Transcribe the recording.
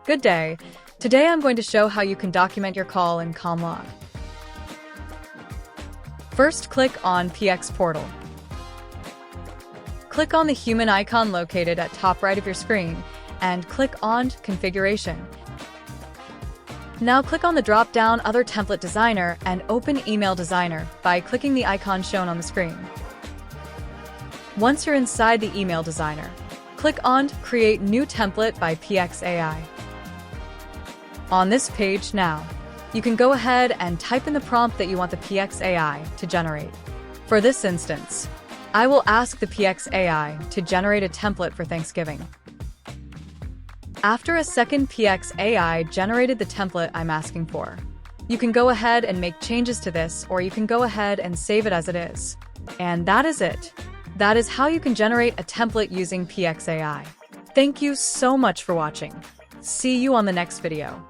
Good day. Today I'm going to show how you can document your call in CallLog. First, click on PX Portal. Click on the human icon located at top right of your screen and click on Configuration. Now click on the drop-down Other Template Designer and open Email Designer by clicking the icon shown on the screen. Once you're inside the Email Designer, click on Create New Template by PXAI. On this page now, you can go ahead and type in the prompt that you want the PXAI to generate. For this instance, I will ask the PXAI to generate a template for Thanksgiving. After a second, PXAI generated the template I'm asking for. You can go ahead and make changes to this, or you can go ahead and save it as it is. And that is it. That is how you can generate a template using PXAI. Thank you so much for watching. See you on the next video.